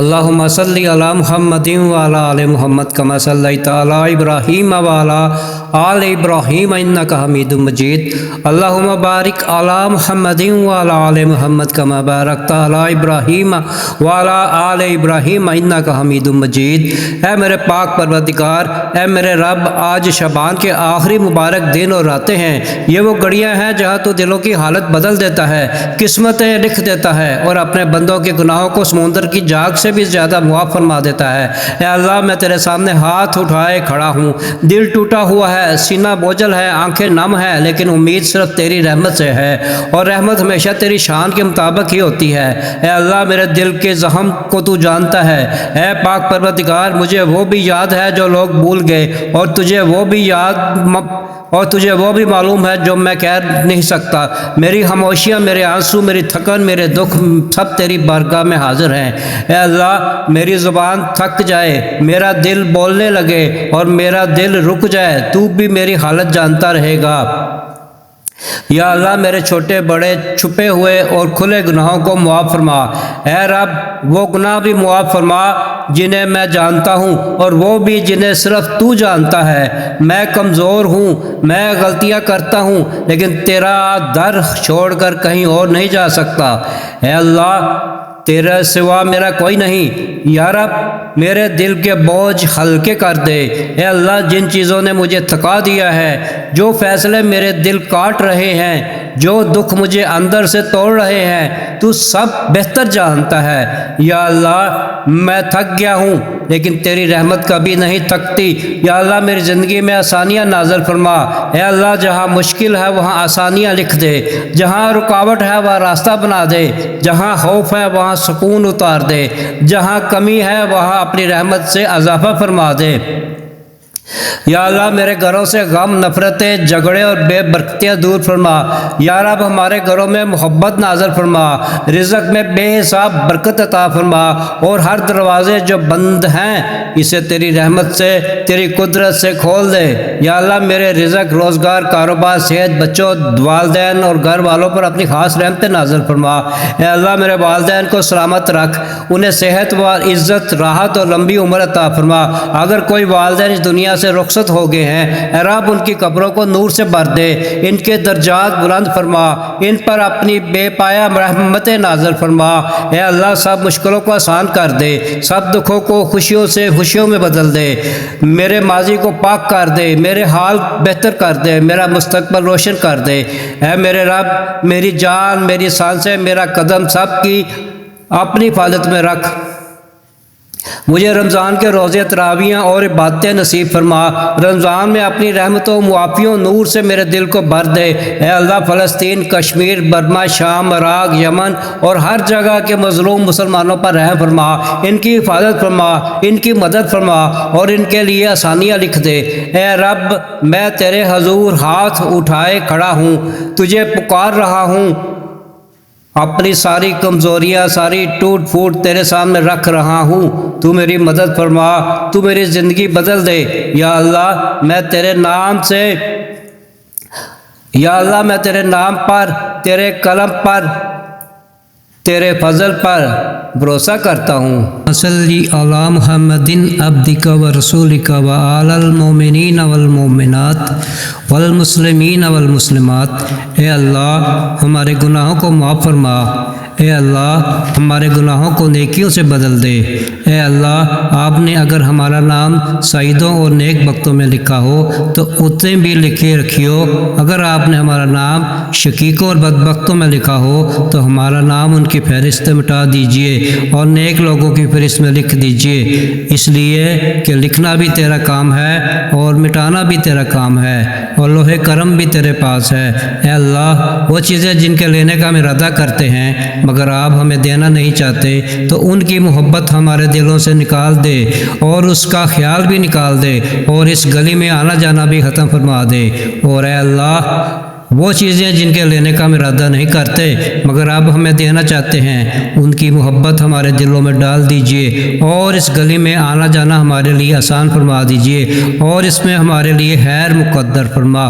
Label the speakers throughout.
Speaker 1: اللہم صلی علی محمد وعلی آل محمد کما صلیت علی ابراہیم وعلی آل ابراہیم انک حمید مجید اللہم بارک علی محمد وعلی آل محمد کما بارکت علی ابراہیم وعلی آل ابراہیم انک حمید مجید۔ اے میرے پاک پروردگار، اے میرے رب، آج شعبان کے آخری مبارک دن اور راتیں ہیں۔ یہ وہ گھڑیاں ہیں جہاں تو دلوں کی حالت بدل دیتا ہے، قسمتیں لکھ دیتا ہے اور اپنے بندوں کے گناہوں کو سمندر کی جاگ سے بھی زیادہ معاف فرما دیتا ہے۔ اے اللہ، میں تیرے سامنے ہاتھ اٹھائے کھڑا ہوں، دل ٹوٹا ہوا ہے، سینہ بوجھل ہے، آنکھیں نم ہے، لیکن امید صرف تیری رحمت سے ہے، اور رحمت ہمیشہ تیری شان کے مطابق ہی ہوتی ہے۔ اے اللہ، میرے دل کے زخم کو تو جانتا ہے۔ اے پاک پروردگار، مجھے وہ بھی یاد ہے جو لوگ بھول گئے، اور تجھے وہ بھی معلوم ہے جو میں کہہ نہیں سکتا۔ میری خاموشیاں، میرے آنسو، میری تھکن، میرے دکھ سب تیری بارگاہ میں حاضر ہیں۔ اے اللہ، میری زبان تھک جائے، میرا دل بولنے لگے اور میرا دل رک جائے، تو بھی میری حالت جانتا رہے گا۔ یا اللہ، میرے چھوٹے بڑے چھپے ہوئے اور کھلے گناہوں کو معاف فرما۔ اے رب، وہ گناہ بھی معاف فرما جنہیں میں جانتا ہوں اور وہ بھی جنہیں صرف تو جانتا ہے۔ میں کمزور ہوں، میں غلطیاں کرتا ہوں، لیکن تیرا در چھوڑ کر کہیں اور نہیں جا سکتا۔ اے اللہ، تیرے سوا میرا کوئی نہیں۔ یا رب، میرے دل کے بوجھ ہلکے کر دے۔ اے اللہ، جن چیزوں نے مجھے تھکا دیا ہے، جو فیصلے میرے دل کاٹ رہے ہیں، جو دکھ مجھے اندر سے توڑ رہے ہیں، تو سب بہتر جانتا ہے۔ یا اللہ، میں تھک گیا ہوں، لیکن تیری رحمت کبھی نہیں تھکتی۔ یا اللہ، میری زندگی میں آسانیاں نازل فرما۔ اے اللہ، جہاں مشکل ہے وہاں آسانیاں لکھ دے، جہاں رکاوٹ ہے وہاں راستہ بنا دے، جہاں خوف ہے وہاں سکون اتار دے، جہاں کمی ہے وہاں اپنی رحمت سے اضافہ فرما دے۔ یا اللہ، میرے گھروں سے غم، نفرتیں، جھگڑے اور بے برکتیاں دور فرما۔ یا رب، ہمارے گھروں میں محبت نازل فرما، رزق میں بے حساب برکت عطا فرما، اور ہر دروازے جو بند ہیں اسے تیری رحمت سے، تیری قدرت سے کھول دے۔ یا اللہ، میرے رزق، روزگار، کاروبار، صحت، بچوں، والدین اور گھر والوں پر اپنی خاص رحمتیں نازل فرما۔ اے اللہ، میرے والدین کو سلامت رکھ، انہیں صحت و عزت، راحت اور لمبی عمر عطا فرما۔ اگر کوئی والدین اس دنیا سے رخصت ہو گئے ہیں، اے رب، ان کی قبروں کو نور سے بھر دے، ان کے درجات بلند فرما، ان پر اپنی بے پایا رحمتیں نازل فرما۔ اے اللہ، سب مشکلوں کو آسان کر دے، سب دکھوں کو خوشیوں سے خوشیوں میں بدل دے، میرے ماضی کو پاک کر دے، میرے حال بہتر کر دے، میرا مستقبل روشن کر دے۔ اے میرے رب، میری جان، میری سانسیں، میرا قدم سب کی اپنی حفاظت میں رکھ۔ مجھے رمضان کے روزے، تراویحیں اور عبادتیں نصیب فرما۔ رمضان میں اپنی رحمتوں، معافیوں، نور سے میرے دل کو بھر دے۔ اے اللہ، فلسطین، کشمیر، برما، شام، عراق، یمن اور ہر جگہ کے مظلوم مسلمانوں پر رحم فرما، ان کی حفاظت فرما، ان کی مدد فرما اور ان کے لیے آسانیاں لکھ دے۔ اے رب، میں تیرے حضور ہاتھ اٹھائے کھڑا ہوں، تجھے پکار رہا ہوں، اپنی ساری کمزوریاں، ساری ٹوٹ پھوٹ تیرے سامنے رکھ رہا ہوں۔ تو میری مدد فرما، تو میری زندگی بدل دے۔ یا اللہ، میں تیرے نام پر، تیرے کلم پر، تیرے فضل پر بھروسہ کرتا ہوں۔ صلی علی محمد عبدک و رسولک و علی المؤمنین والمؤمنات والمسلمین والمسلمات۔ اے اللہ، ہمارے گناہوں کو معاف فرما۔ اے اللہ، ہمارے گناہوں کو نیکیوں سے بدل دے۔ اے اللہ، آپ نے اگر ہمارا نام سعیدوں اور نیک بختوں میں لکھا ہو تو اتنے بھی لکھے رکھیو، اگر آپ نے ہمارا نام شقیقوں اور بدبختوں میں لکھا ہو تو ہمارا نام ان کی فہرست مٹا دیجئے اور نیک لوگوں کی فہرست میں لکھ دیجئے، اس لیے کہ لکھنا بھی تیرا کام ہے اور مٹانا بھی تیرا کام ہے، اور لوح کرم بھی تیرے پاس ہے۔ اے اللہ، وہ چیزیں جن کے لینے کا ہم ارادہ کرتے ہیں مگر آپ ہمیں دینا نہیں چاہتے، تو ان کی محبت ہمارے دلوں سے نکال دے اور اس کا خیال بھی نکال دے، اور اس گلی میں آنا جانا بھی ختم فرما دے۔ اور اے اللہ، وہ چیزیں جن کے لینے کا ہم ارادہ نہیں کرتے مگر آپ ہمیں دینا چاہتے ہیں، ان کی محبت ہمارے دلوں میں ڈال دیجئے، اور اس گلی میں آنا جانا ہمارے لیے آسان فرما دیجئے، اور اس میں ہمارے لیے خیر مقدر فرما۔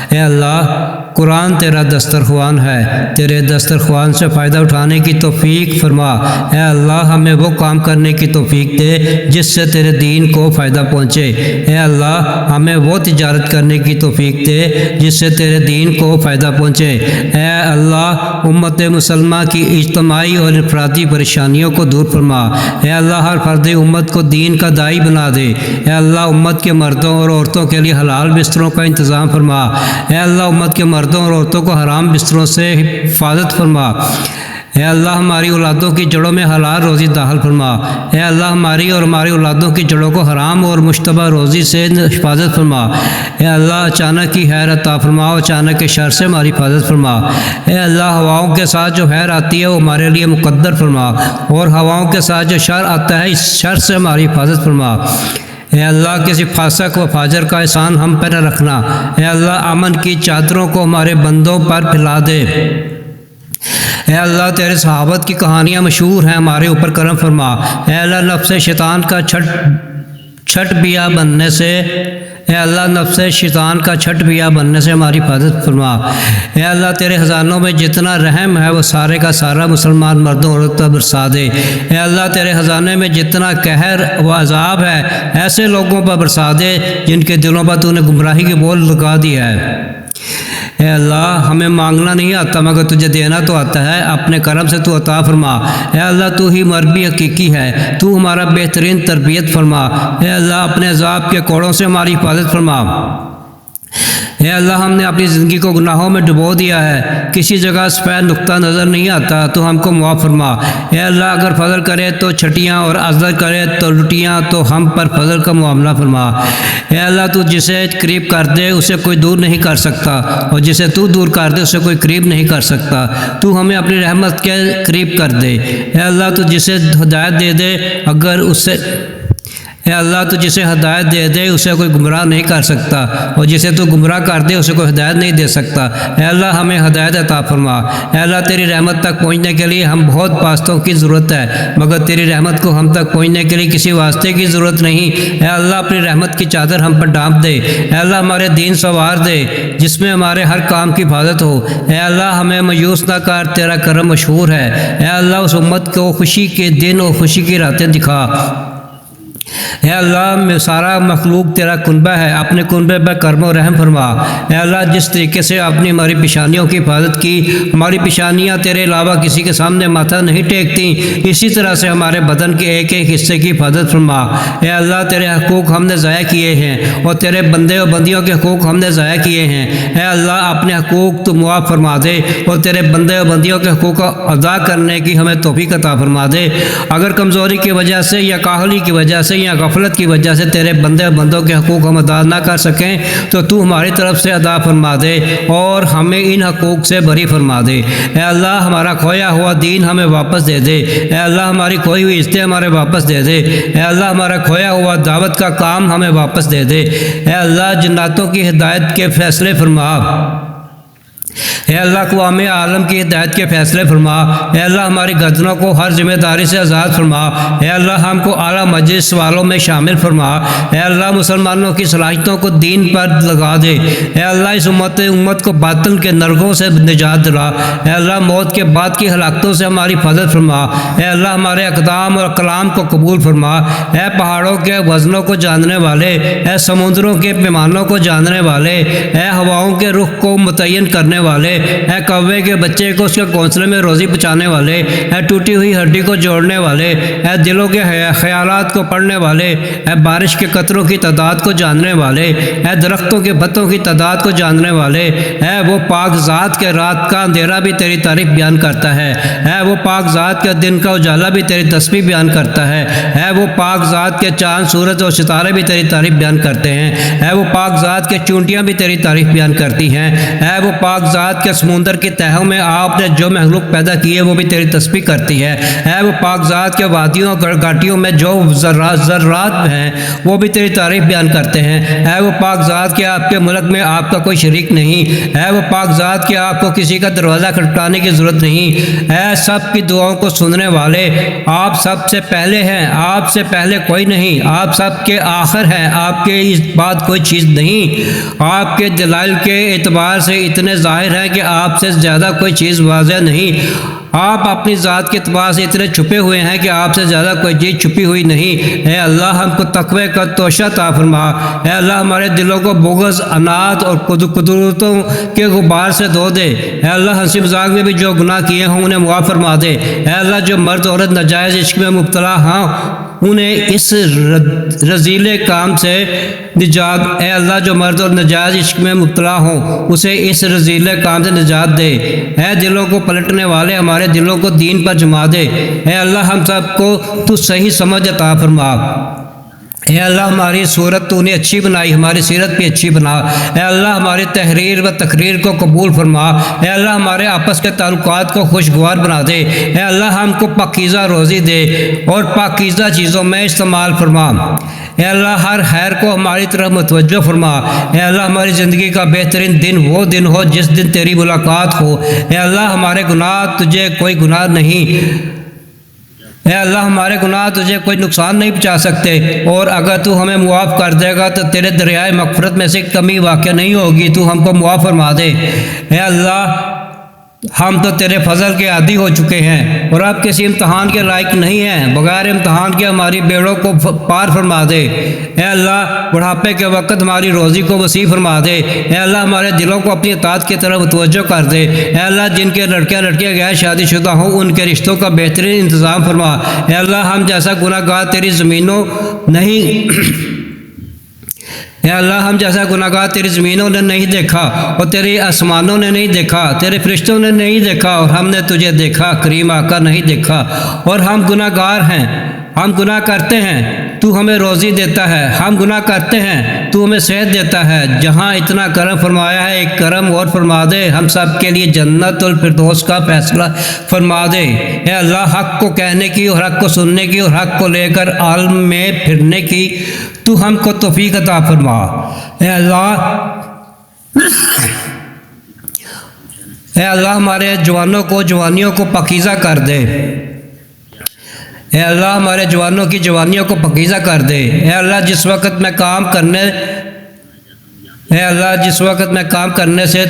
Speaker 1: اے اللہ، قرآن تیرا دسترخوان ہے، تیرے دسترخوان سے فائدہ اٹھانے کی توفیق فرما۔ اے اللہ ہمیں وہ کام کرنے کی توفیق دے جس سے تیرے دین کو فائدہ پہنچے۔ اے اللہ ہمیں وہ تجارت کرنے کی توفیق دے جس سے تیرے دین کو فائدہ پہنچے۔ اے اللہ امت مسلمہ کی اجتماعی اور انفرادی پریشانیوں کو دور فرما۔ اے اللہ ہر فرد امت کو دین کا داعی بنا دے۔ اے اللہ امت کے مردوں اور عورتوں کے لیے حلال بستروں کا انتظام فرما۔ اے اللہ امت کے مردوں اور عورتوں کو حرام بستروں سے حفاظت فرما۔ اے اللہ ہماری اولادوں کی جڑوں میں حلال روزی داخل فرما۔ اے اللہ ہماری اور ہماری اولادوں کی جڑوں کو حرام اور مشتبہ روزی سے حفاظت فرما۔ اے اللہ اچانک کی خیر عطا فرما اور اچانک کے شر سے ہماری حفاظت فرما۔ اے اللہ ہواؤں کے ساتھ جو خیر آتی ہے وہ ہمارے لیے مقدر فرما، اور ہواؤں کے ساتھ جو شر آتا ہے اس شر سے ہماری حفاظت فرما۔ اے اللہ کسی فاسق و فاجر کا احسان ہم پر نہ رکھنا۔ اے اللہ امن کی چادروں کو ہمارے بندوں پر پھیلا دے۔ اے اللہ تیرے صحابت کی کہانیاں مشہور ہیں، ہمارے اوپر کرم فرما۔ اے اللہ نفس شیطان کا چھٹ بیا بننے سے اے اللہ نفس شیطان کا چھٹ بیا بننے سے ہماری حفاظت فرما۔ اے اللہ تیرے خزانوں میں جتنا رحم ہے وہ سارے کا سارا مسلمان مردوں اور عورتوں پر برسا دے۔ اے اللہ تیرے خزانے میں جتنا قہر و عذاب ہے ایسے لوگوں پر برسا دے جن کے دلوں پر تو نے گمراہی کی بول لگا دیا ہے۔ اے اللہ ہمیں مانگنا نہیں آتا مگر تجھے دینا تو آتا ہے، اپنے کرم سے تو عطا فرما۔ اے اللہ تو ہی مربی حقیقی ہے، تو ہمارا بہترین تربیت فرما۔ اے اللہ اپنے عذاب کے کوڑوں سے ہماری حفاظت فرما۔ اے اللہ ہم نے اپنی زندگی کو گناہوں میں ڈبو دیا ہے، کسی جگہ سفید نقطہ نظر نہیں آتا تو ہم کو معاف فرما۔ اے اللہ اگر فضل کرے تو چھٹیاں اور عزل کرے تو لٹیاں، تو ہم پر فضل کا معاملہ فرما۔ اے اللہ تو جسے قریب کر دے اسے کوئی دور نہیں کر سکتا، اور جسے تو دور کر دے اسے کوئی قریب نہیں کر سکتا۔ تو ہمیں اپنی رحمت کے قریب کر دے۔ اے اللہ تو جسے ہدایت دے دے اگر اسے اے اللہ تو جسے ہدایت دے دے اسے کوئی گمراہ نہیں کر سکتا، اور جسے تو گمراہ کر دے اسے کوئی ہدایت نہیں دے سکتا۔ اے اللہ ہمیں ہدایت عطا فرما۔ اے اللہ تیری رحمت تک پہنچنے کے لیے ہم بہت واسطوں کی ضرورت ہے، مگر تیری رحمت کو ہم تک پہنچنے کے لیے کسی واسطے کی ضرورت نہیں۔ اے اللہ اپنی رحمت کی چادر ہم پر ڈھانپ دے۔ اے اللہ ہمارے دین سنوار دے جس میں ہمارے ہر کام کی حفاظت ہو۔ اے اللہ ہمیں مایوس نہ کر، تیرا کرم مشہور ہے۔ اے اللہ اس امت کو خوشی کے دن اور خوشی کی راتیں دکھا۔ اے اللہ میں سارا مخلوق تیرا کنبہ ہے، اپنے کنبے پر کرم و رحم فرما۔ اے اللہ جس طریقے سے آپ نے ہماری پیشانیوں کی حفاظت کی، ہماری پیشانیاں تیرے علاوہ کسی کے سامنے ماتھا نہیں ٹیکتی، اسی طرح سے ہمارے بدن کے ایک ایک حصے کی حفاظت فرما۔ اے اللہ تیرے حقوق ہم نے ضائع کیے ہیں، اور تیرے بندے اور بندیوں کے حقوق ہم نے ضائع کیے ہیں۔ اے اللہ اپنے حقوق تو معاف فرما دے، اور تیرے بندے اور بندیوں کے حقوق کو ادا کرنے کی ہمیں توفیق عطا فرما دے۔ اگر کمزوری کی وجہ سے یا کاہلی کی وجہ سے یا غفلت کی وجہ سے تیرے بندے اور بندوں کے حقوق ہم ادا نہ کر سکیں تو ہماری طرف سے ادا فرما دے اور ہمیں ان حقوق سے بری فرما دے۔ اے اللہ ہمارا کھویا ہوا دین ہمیں واپس دے دے۔ اے اللہ ہماری کھوئی ہوئی عزتیں ہمارے واپس دے دے۔ اے اللہ ہمارا کھویا ہوا دعوت کا کام ہمیں واپس دے دے۔ اے اللہ جناتوں کی ہدایت کے فیصلے فرما۔ اے اللہ اقوام عالم کی ہدایت کے فیصلے فرما۔ اے اللہ ہماری گردنوں کو ہر ذمہ داری سے آزاد فرما۔ اے اللہ ہم کو اعلیٰ مجلس والوں میں شامل فرما۔ اے اللہ مسلمانوں کی صلاحیتوں کو دین پر لگا دے۔ اے اللہ اس امت کو باطل کے نرگوں سے نجات دلا۔ اے اللہ موت کے بعد کی ہلاکتوں سے ہماری حفاظت فرما۔ اے اللہ ہمارے اقدام اور کلام کو قبول فرما۔ اے پہاڑوں کے وزنوں کو جاننے والے، اے سمندروں کے پیمانوں کو جاننے والے، اے ہواؤں کے رخ کو متعین کرنے والے، اے کوے کے بچے کو اس کے گھونسلے میں روزی پہنچانے والے، اے ٹوٹی ہوئی ہڈی کو جوڑنے والے، اے دلوں کے خیالات کو پڑھنے والے، اے بارش کے قطروں کی تعداد کو جاننے والے، اے درختوں کے پتوں کی تعداد کو جاننے والے، اے وہ پاک ذات کے رات کا اندھیرا بھی تیری تعریف بیان کرتا ہے، اے وہ پاک ذات کے دن کا اجالا بھی تیری تسبیح بیان کرتا ہے، اے وہ پاک ذات کے چاند سورج اور ستارے بھی تیری تعریف بیان کرتے ہیں، اے وہ پاک ذات کے چونٹیاں بھی تیری تعریف بیان کرتی ہیں، اے وہ پاک ذات کے سمندر کی تہوں میں آپ نے جو مخلوق پیدا کی ہے وہ بھی تیری تسبیح کرتی ہے، اے وہ پاک ذات کے وادیوں اور گھاٹیوں میں جو ذرات ہیں وہ بھی تیری تعریف بیان کرتے ہیں، اے وہ پاک ذات کے آپ کے ملک میں آپ کا کوئی شریک نہیں، اے وہ پاک ذات کے آپ کو کسی کا دروازہ کھٹکھٹانے کی ضرورت نہیں، اے سب کی دعاؤں کو سننے والے، آپ سب سے پہلے ہیں، آپ سے پہلے کوئی نہیں، آپ سب کے آخر ہیں، آپ کے اس بات کوئی چیز نہیں، آپ کے دلائل کے اعتبار سے اتنے ظاہر ظاہر ہے کہ آپ سے زیادہ کوئی چیز واضح نہیں، آپ اپنی ذات کے اعتبار سے اتنے چھپے ہوئے ہیں کہ آپ سے زیادہ کوئی چیز چھپی ہوئی نہیں۔ اے اللہ ہم کو تقوی کا توشہ عطا فرما، اے اللہ ہمارے دلوں کو بغض، انات اور قدرتوں کے غبار سے دھو دے۔ اے اللہ ہنسی مذاق میں بھی جو گناہ کیے ہوں انہیں معاف فرما دے۔ اے اللہ جو مرد عورت ناجائز عشق میں مبتلا ہوں انہیں اس رذیل کام سے نجات، اے اللہ جو مرد اور ناجائز عشق میں مبتلا ہوں اسے اس رذیل کام سے نجات دے۔ اے دلوں کو پلٹنے والے ہمارے دلوں کو دین پر جما دے۔ اے اللہ ہم سب کو تو صحیح سمجھ عطا فرما۔ اے اللہ ہماری صورت تو نے اچھی بنائی، ہماری سیرت بھی اچھی بنا۔ اے اللہ ہماری تحریر و تقریر کو قبول فرما۔ اے اللہ ہمارے آپس کے تعلقات کو خوشگوار بنا دے۔ اے اللہ ہم کو پاکیزہ روزی دے اور پاکیزہ چیزوں میں استعمال فرما۔ اے اللہ ہر خیر کو ہماری طرف متوجہ فرما۔ اے اللہ ہماری زندگی کا بہترین دن وہ دن ہو جس دن تیری ملاقات ہو۔ اے اللہ ہمارے گناہ تجھے کوئی گناہ نہیں، اے اللہ ہمارے گناہ تجھے کوئی نقصان نہیں پہنچا سکتے، اور اگر تو ہمیں معاف کر دے گا تو تیرے دریائے مغفرت میں سے کمی واقع نہیں ہوگی، تو ہم کو معاف فرما دے۔ اے اللہ ہم تو تیرے فضل کے عادی ہو چکے ہیں اور اب کسی امتحان کے لائق نہیں ہیں، بغیر امتحان کے ہماری بیڑوں کو پار فرما دے۔ اے اللہ بڑھاپے کے وقت ہماری روزی کو وسیع فرما دے۔ اے اللہ ہمارے دلوں کو اپنی اطاعت کی طرف متوجہ کر دے۔ اے اللہ جن کے لڑکیاں غیر شادی شدہ ہوں ان کے رشتوں کا بہترین انتظام فرما۔ اے اللہ ہم جیسا گناہ گار تیری زمینوں نہیں اے اللہ ہم جیسا گناہ گار تیری زمینوں نے نہیں دیکھا اور تیری آسمانوں نے نہیں دیکھا، تیرے فرشتوں نے نہیں دیکھا، اور ہم نے تجھے دیکھا کریم آقا نہیں دیکھا، اور ہم گناہ گار ہیں، ہم گناہ کرتے ہیں تو ہمیں روزی دیتا ہے، ہم گناہ کرتے ہیں تو ہمیں صحت دیتا ہے۔ جہاں اتنا کرم فرمایا ہے ایک کرم اور فرما دے، ہم سب کے لیے جنت الفردوس کا فیصلہ فرما دے۔ اے اللہ حق کو کہنے کی اور حق کو سننے کی اور حق کو لے کر عالم میں پھرنے کی تو ہم کو توفیق عطا فرما۔ اے اللہ ہمارے جوانوں کو جوانیوں کو پاکیزہ کر دے۔ اے اللہ ہمارے جوانوں کی جوانیوں کو پاکیزہ کر دے۔ اے اللہ جس وقت میں کام کرنے سے